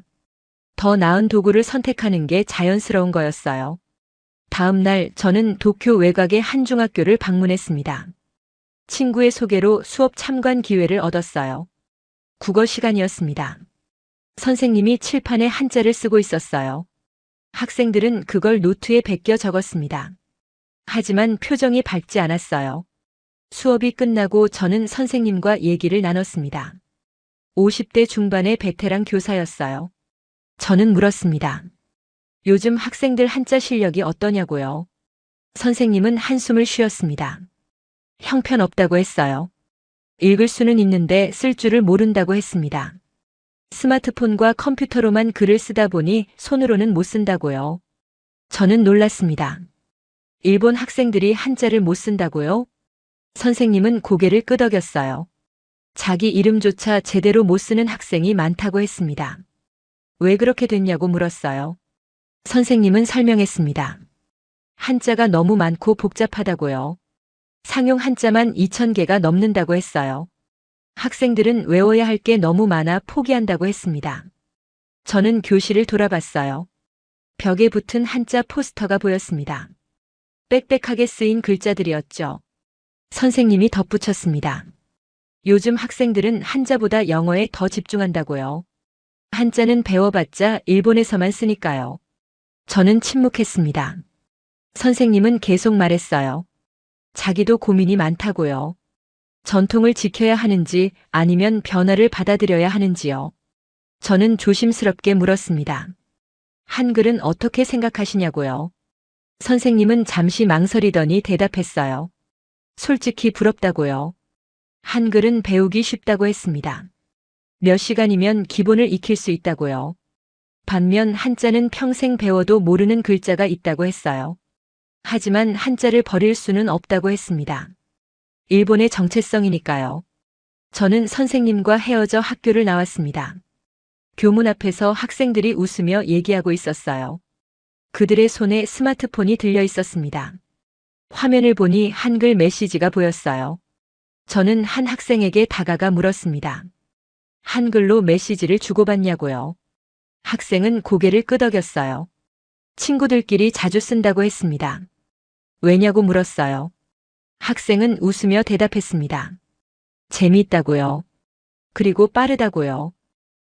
더 나은 도구를 선택하는 게 자연스러운 거였어요. 다음 날 저는 도쿄 외곽의 한 중학교를 방문했습니다. 친구의 소개로 수업 참관 기회를 얻었어요. 국어 시간이었습니다. 선생님이 칠판에 한자를 쓰고 있었어요. 학생들은 그걸 노트에 베껴 적었습니다. 하지만 표정이 밝지 않았어요. 수업이 끝나고 저는 선생님과 얘기를 나눴습니다. 50대 중반의 베테랑 교사였어요. 저는 물었습니다. 요즘 학생들 한자 실력이 어떠냐고요? 선생님은 한숨을 쉬었습니다. 형편없다고 했어요. 읽을 수는 있는데 쓸 줄을 모른다고 했습니다. 스마트폰과 컴퓨터로만 글을 쓰다 보니 손으로는 못 쓴다고요. 저는 놀랐습니다. 일본 학생들이 한자를 못 쓴다고요? 선생님은 고개를 끄덕였어요. 자기 이름조차 제대로 못 쓰는 학생이 많다고 했습니다. 왜 그렇게 됐냐고 물었어요. 선생님은 설명했습니다. 한자가 너무 많고 복잡하다고요. 상용 한자만 2,000개가 넘는다고 했어요. 학생들은 외워야 할 게 너무 많아 포기한다고 했습니다. 저는 교실을 돌아봤어요. 벽에 붙은 한자 포스터가 보였습니다. 빽빽하게 쓰인 글자들이었죠. 선생님이 덧붙였습니다. 요즘 학생들은 한자보다 영어에 더 집중한다고요. 한자는 배워봤자 일본에서만 쓰니까요. 저는 침묵했습니다. 선생님은 계속 말했어요. 자기도 고민이 많다고요. 전통을 지켜야 하는지 아니면 변화를 받아들여야 하는지요. 저는 조심스럽게 물었습니다. 한글은 어떻게 생각하시냐고요. 선생님은 잠시 망설이더니 대답했어요. 솔직히 부럽다고요. 한글은 배우기 쉽다고 했습니다. 몇 시간이면 기본을 익힐 수 있다고요. 반면 한자는 평생 배워도 모르는 글자가 있다고 했어요. 하지만 한자를 버릴 수는 없다고 했습니다. 일본의 정체성이니까요. 저는 선생님과 헤어져 학교를 나왔습니다. 교문 앞에서 학생들이 웃으며 얘기하고 있었어요. 그들의 손에 스마트폰이 들려 있었습니다. 화면을 보니 한글 메시지가 보였어요. 저는 한 학생에게 다가가 물었습니다. 한글로 메시지를 주고받냐고요. 학생은 고개를 끄덕였어요. 친구들끼리 자주 쓴다고 했습니다. 왜냐고 물었어요. 학생은 웃으며 대답했습니다. 재미있다고요. 그리고 빠르다고요.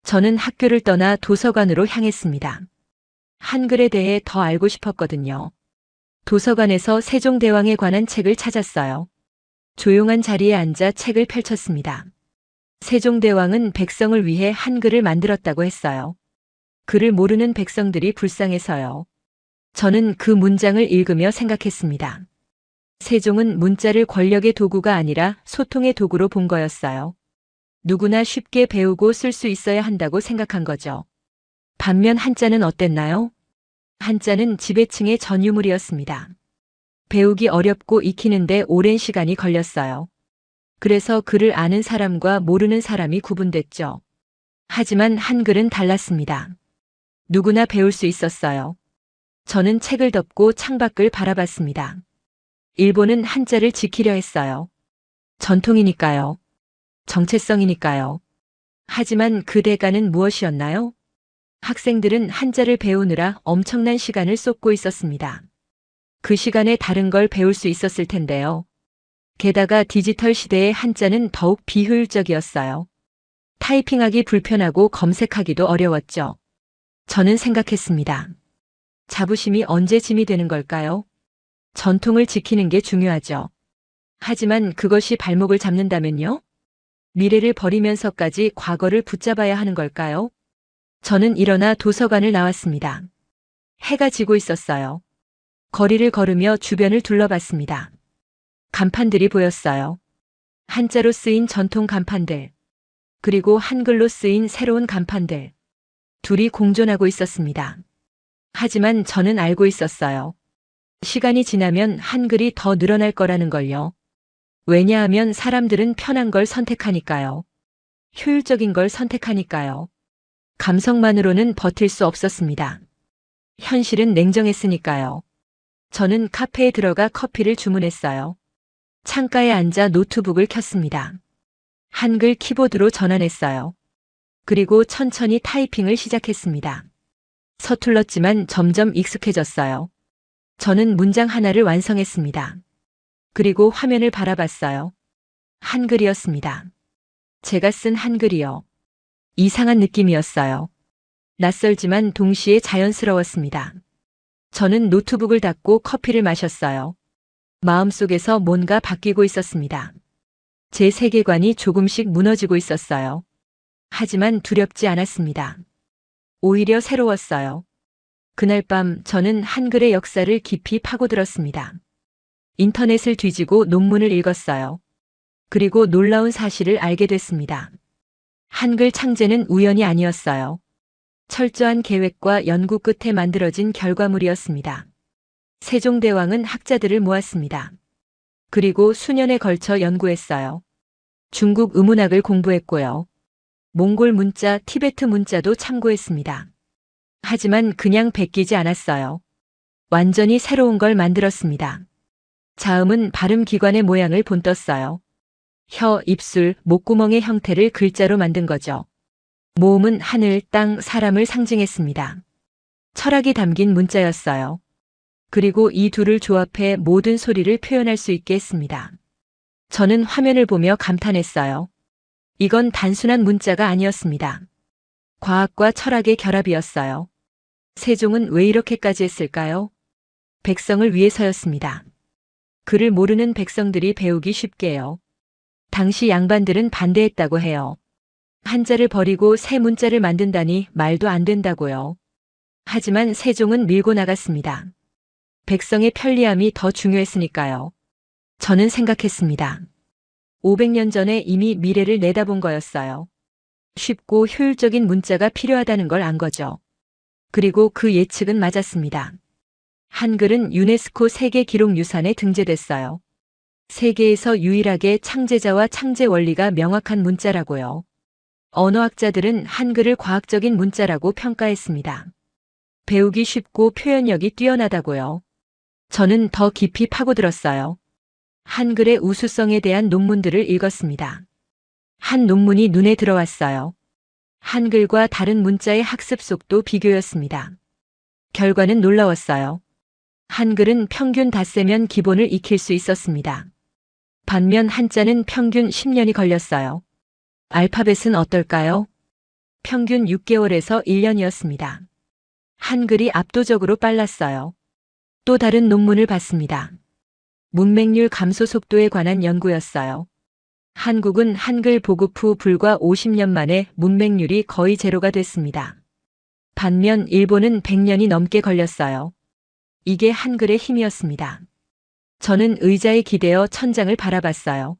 저는 학교를 떠나 도서관으로 향했습니다. 한글에 대해 더 알고 싶었거든요. 도서관에서 세종대왕에 관한 책을 찾았어요. 조용한 자리에 앉아 책을 펼쳤습니다. 세종대왕은 백성을 위해 한글을 만들었다고 했어요. 글을 모르는 백성들이 불쌍해서요. 저는 그 문장을 읽으며 생각했습니다. 세종은 문자를 권력의 도구가 아니라 소통의 도구로 본 거였어요. 누구나 쉽게 배우고 쓸 수 있어야 한다고 생각한 거죠. 반면 한자는 어땠나요? 한자는 지배층의 전유물이었습니다. 배우기 어렵고 익히는데 오랜 시간이 걸렸어요. 그래서 글을 아는 사람과 모르는 사람이 구분됐죠. 하지만 한글은 달랐습니다. 누구나 배울 수 있었어요. 저는 책을 덮고 창밖을 바라봤습니다. 일본은 한자를 지키려 했어요. 전통이니까요. 정체성이니까요. 하지만 그 대가는 무엇이었나요? 학생들은 한자를 배우느라 엄청난 시간을 쏟고 있었습니다. 그 시간에 다른 걸 배울 수 있었을 텐데요. 게다가 디지털 시대의 한자는 더욱 비효율적이었어요. 타이핑하기 불편하고 검색하기도 어려웠죠. 저는 생각했습니다. 자부심이 언제 짐이 되는 걸까요? 전통을 지키는 게 중요하죠. 하지만 그것이 발목을 잡는다면요? 미래를 버리면서까지 과거를 붙잡아야 하는 걸까요? 저는 일어나 도서관을 나왔습니다. 해가 지고 있었어요. 거리를 걸으며 주변을 둘러봤습니다. 간판들이 보였어요. 한자로 쓰인 전통 간판들, 그리고 한글로 쓰인 새로운 간판들. 둘이 공존하고 있었습니다. 하지만 저는 알고 있었어요. 시간이 지나면 한글이 더 늘어날 거라는 걸요. 왜냐하면 사람들은 편한 걸 선택하니까요. 효율적인 걸 선택하니까요. 감성만으로는 버틸 수 없었습니다. 현실은 냉정했으니까요. 저는 카페에 들어가 커피를 주문했어요. 창가에 앉아 노트북을 켰습니다. 한글 키보드로 전환했어요. 그리고 천천히 타이핑을 시작했습니다. 서툴렀지만 점점 익숙해졌어요. 저는 문장 하나를 완성했습니다. 그리고 화면을 바라봤어요. 한글이었습니다. 제가 쓴 한글이요. 이상한 느낌이었어요. 낯설지만 동시에 자연스러웠습니다. 저는 노트북을 닫고 커피를 마셨어요. 마음속에서 뭔가 바뀌고 있었습니다. 제 세계관이 조금씩 무너지고 있었어요. 하지만 두렵지 않았습니다. 오히려 새로웠어요. 그날 밤 저는 한글의 역사를 깊이 파고들었습니다. 인터넷을 뒤지고 논문을 읽었어요. 그리고 놀라운 사실을 알게 됐습니다. 한글 창제는 우연이 아니었어요. 철저한 계획과 연구 끝에 만들어진 결과물이었습니다. 세종대왕은 학자들을 모았습니다. 그리고 수년에 걸쳐 연구했어요. 중국 의문학을 공부했고요. 몽골 문자, 티베트 문자도 참고했습니다. 하지만 그냥 베끼지 않았어요. 완전히 새로운 걸 만들었습니다. 자음은 발음 기관의 모양을 본떴어요. 혀, 입술, 목구멍의 형태를 글자로 만든 거죠. 모음은 하늘, 땅, 사람을 상징했습니다. 철학이 담긴 문자였어요. 그리고 이 둘을 조합해 모든 소리를 표현할 수 있게 했습니다. 저는 화면을 보며 감탄했어요. 이건 단순한 문자가 아니었습니다. 과학과 철학의 결합이었어요. 세종은 왜 이렇게까지 했을까요? 백성을 위해서였습니다. 글을 모르는 백성들이 배우기 쉽게요. 당시 양반들은 반대했다고 해요. 한자를 버리고 새 문자를 만든다니 말도 안 된다고요. 하지만 세종은 밀고 나갔습니다. 백성의 편리함이 더 중요했으니까요. 저는 생각했습니다. 500년 전에 이미 미래를 내다본 거였어요. 쉽고 효율적인 문자가 필요하다는 걸 안 거죠. 그리고 그 예측은 맞았습니다. 한글은 유네스코 세계기록유산에 등재됐어요. 세계에서 유일하게 창제자와 창제 원리가 명확한 문자라고요. 언어학자들은 한글을 과학적인 문자라고 평가했습니다. 배우기 쉽고 표현력이 뛰어나다고요. 저는 더 깊이 파고들었어요. 한글의 우수성에 대한 논문들을 읽었습니다. 한 논문이 눈에 들어왔어요. 한글과 다른 문자의 학습 속도 비교였습니다. 결과는 놀라웠어요. 한글은 평균 닷새면 기본을 익힐 수 있었습니다. 반면 한자는 평균 10년이 걸렸어요. 알파벳은 어떨까요? 평균 6개월에서 1년이었습니다. 한글이 압도적으로 빨랐어요. 또 다른 논문을 봤습니다. 문맹률 감소 속도에 관한 연구였어요. 한국은 한글 보급 후 불과 50년 만에 문맹률이 거의 제로가 됐습니다. 반면 일본은 100년이 넘게 걸렸어요. 이게 한글의 힘이었습니다. 저는 의자에 기대어 천장을 바라봤어요.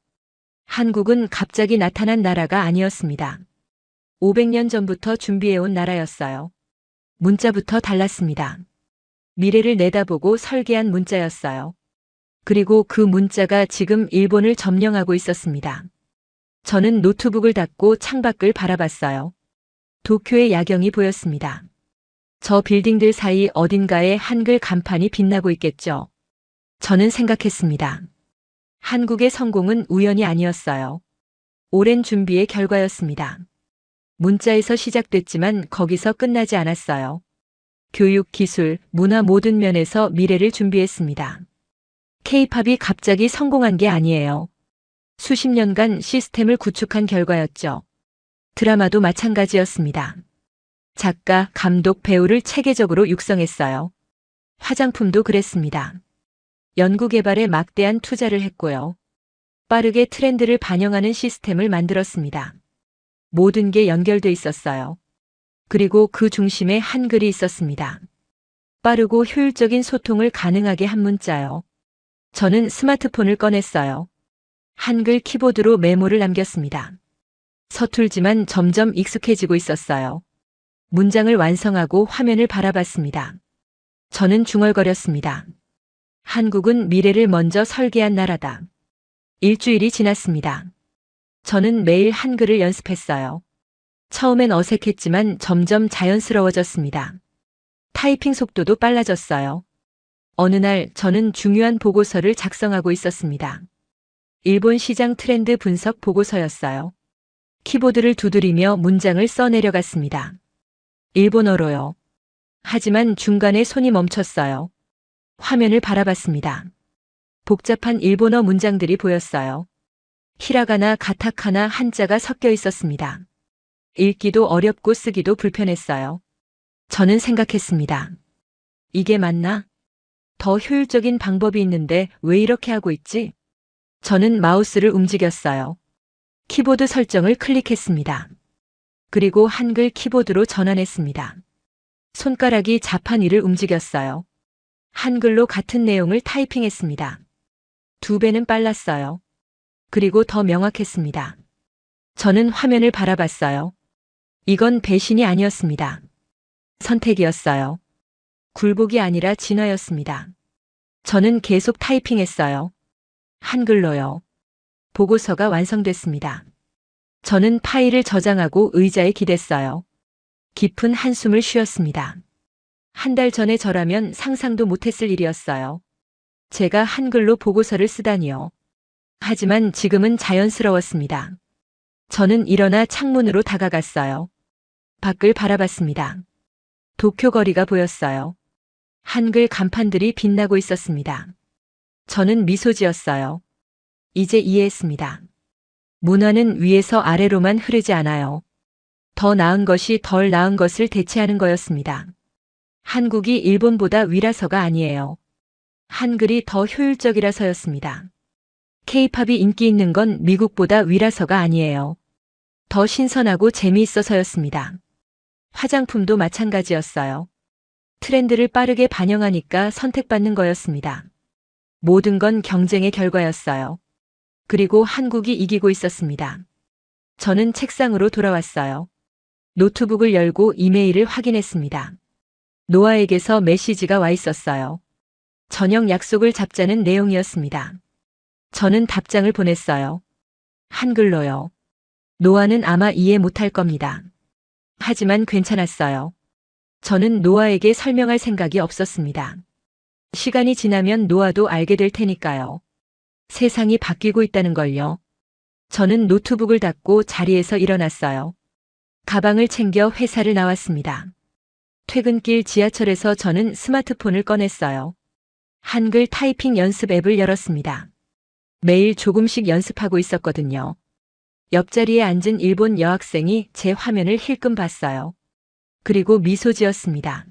한국은 갑자기 나타난 나라가 아니었습니다. 500년 전부터 준비해온 나라였어요. 문자부터 달랐습니다. 미래를 내다보고 설계한 문자였어요. 그리고 그 문자가 지금 일본을 점령하고 있었습니다. 저는 노트북을 닫고 창밖을 바라봤어요. 도쿄의 야경이 보였습니다. 저 빌딩들 사이 어딘가에 한글 간판이 빛나고 있겠죠. 저는 생각했습니다. 한국의 성공은 우연이 아니었어요. 오랜 준비의 결과였습니다. 문자에서 시작됐지만 거기서 끝나지 않았어요. 교육, 기술, 문화 모든 면에서 미래를 준비했습니다. K-팝이 갑자기 성공한 게 아니에요. 수십 년간 시스템을 구축한 결과였죠. 드라마도 마찬가지였습니다. 작가, 감독, 배우를 체계적으로 육성했어요. 화장품도 그랬습니다. 연구개발에 막대한 투자를 했고요. 빠르게 트렌드를 반영하는 시스템을 만들었습니다. 모든 게 연결돼 있었어요. 그리고 그 중심에 한글이 있었습니다. 빠르고 효율적인 소통을 가능하게 한 문자요. 저는 스마트폰을 꺼냈어요. 한글 키보드로 메모를 남겼습니다. 서툴지만 점점 익숙해지고 있었어요. 문장을 완성하고 화면을 바라봤습니다. 저는 중얼거렸습니다. 한국은 미래를 먼저 설계한 나라다. 일주일이 지났습니다. 저는 매일 한글을 연습했어요. 처음엔 어색했지만 점점 자연스러워졌습니다. 타이핑 속도도 빨라졌어요. 어느 날 저는 중요한 보고서를 작성하고 있었습니다. 일본 시장 트렌드 분석 보고서였어요. 키보드를 두드리며 문장을 써내려갔습니다. 일본어로요. 하지만 중간에 손이 멈췄어요. 화면을 바라봤습니다. 복잡한 일본어 문장들이 보였어요. 히라가나, 가타카나, 한자가 섞여 있었습니다. 읽기도 어렵고 쓰기도 불편했어요. 저는 생각했습니다. 이게 맞나? 더 효율적인 방법이 있는데 왜 이렇게 하고 있지? 저는 마우스를 움직였어요. 키보드 설정을 클릭했습니다. 그리고 한글 키보드로 전환했습니다. 손가락이 자판 위를 움직였어요. 한글로 같은 내용을 타이핑했습니다. 2배는 빨랐어요. 그리고 더 명확했습니다. 저는 화면을 바라봤어요. 이건 배신이 아니었습니다. 선택이었어요. 굴복이 아니라 진화였습니다. 저는 계속 타이핑했어요. 한글로요. 보고서가 완성됐습니다. 저는 파일을 저장하고 의자에 기댔어요. 깊은 한숨을 쉬었습니다. 1달 전에 저라면 상상도 못했을 일이었어요. 제가 한글로 보고서를 쓰다니요. 하지만 지금은 자연스러웠습니다. 저는 일어나 창문으로 다가갔어요. 밖을 바라봤습니다. 도쿄 거리가 보였어요. 한글 간판들이 빛나고 있었습니다. 저는 미소 지었어요. 이제 이해했습니다. 문화는 위에서 아래로만 흐르지 않아요. 더 나은 것이 덜 나은 것을 대체하는 거였습니다. 한국이 일본보다 위라서가 아니에요. 한글이 더 효율적이라서였습니다. K-팝이 인기 있는 건 미국보다 위라서가 아니에요. 더 신선하고 재미있어서였습니다. 화장품도 마찬가지였어요. 트렌드를 빠르게 반영하니까 선택받는 거였습니다. 모든 건 경쟁의 결과였어요. 그리고 한국이 이기고 있었습니다. 저는 책상으로 돌아왔어요. 노트북을 열고 이메일을 확인했습니다. 노아에게서 메시지가 와 있었어요. 저녁 약속을 잡자는 내용이었습니다. 저는 답장을 보냈어요. 한글로요. 노아는 아마 이해 못할 겁니다. 하지만 괜찮았어요. 저는 노아에게 설명할 생각이 없었습니다. 시간이 지나면 노아도 알게 될 테니까요. 세상이 바뀌고 있다는 걸요. 저는 노트북을 닫고 자리에서 일어났어요. 가방을 챙겨 회사를 나왔습니다. 퇴근길 지하철에서 저는 스마트폰을 꺼냈어요. 한글 타이핑 연습 앱을 열었습니다. 매일 조금씩 연습하고 있었거든요. 옆자리에 앉은 일본 여학생이 제 화면을 힐끔 봤어요. 그리고 미소 지었습니다.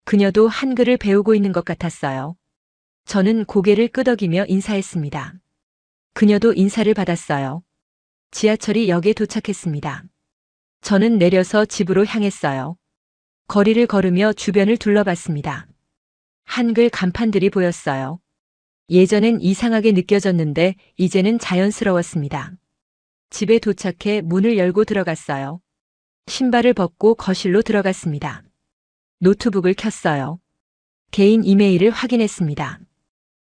그녀도 한글을 배우고 있는 것 같았어요. 저는 고개를 끄덕이며 인사했습니다. 그녀도 인사를 받았어요. 지하철이 역에 도착했습니다. 저는 내려서 집으로 향했어요. 거리를 걸으며 주변을 둘러봤습니다. 한글 간판들이 보였어요. 예전엔 이상하게 느껴졌는데 이제는 자연스러웠습니다. 집에 도착해 문을 열고 들어갔어요. 신발을 벗고 거실로 들어갔습니다. 노트북을 켰어요. 개인 이메일을 확인했습니다.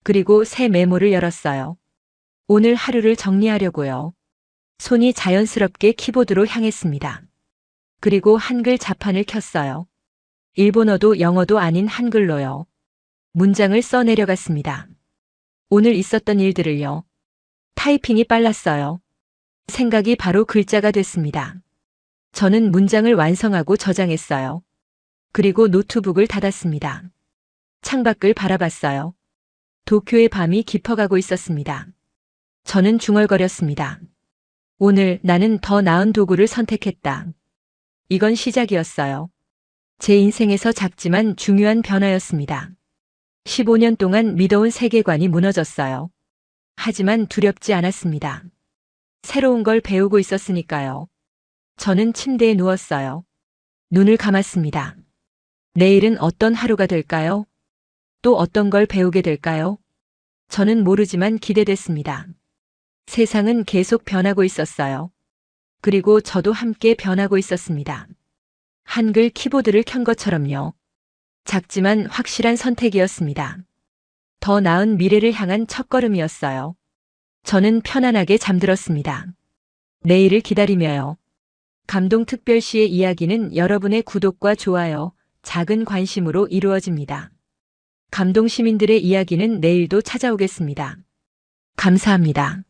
그리고 새 메모를 열었어요. 오늘 하루를 정리하려고요. 손이 자연스럽게 키보드로 향했습니다. 그리고 한글 자판을 켰어요. 일본어도 영어도 아닌 한글로요. 문장을 써내려갔습니다. 오늘 있었던 일들을요. 타이핑이 빨랐어요. 생각이 바로 글자가 됐습니다. 저는 문장을 완성하고 저장했어요. 그리고 노트북을 닫았습니다. 창밖을 바라봤어요. 도쿄의 밤이 깊어가고 있었습니다. 저는 중얼거렸습니다. 오늘 나는 더 나은 도구를 선택했다. 이건 시작이었어요. 제 인생에서 작지만 중요한 변화였습니다. 15년 동안 믿어온 세계관이 무너졌어요. 하지만 두렵지 않았습니다. 새로운 걸 배우고 있었으니까요. 저는 침대에 누웠어요. 눈을 감았습니다. 내일은 어떤 하루가 될까요? 또 어떤 걸 배우게 될까요? 저는 모르지만 기대됐습니다. 세상은 계속 변하고 있었어요. 그리고 저도 함께 변하고 있었습니다. 한글 키보드를 켠 것처럼요. 작지만 확실한 선택이었습니다. 더 나은 미래를 향한 첫걸음이었어요. 저는 편안하게 잠들었습니다. 내일을 기다리며요. 감동특별시의 이야기는 여러분의 구독과 좋아요, 작은 관심으로 이루어집니다. 감동시민들의 이야기는 내일도 찾아오겠습니다. 감사합니다.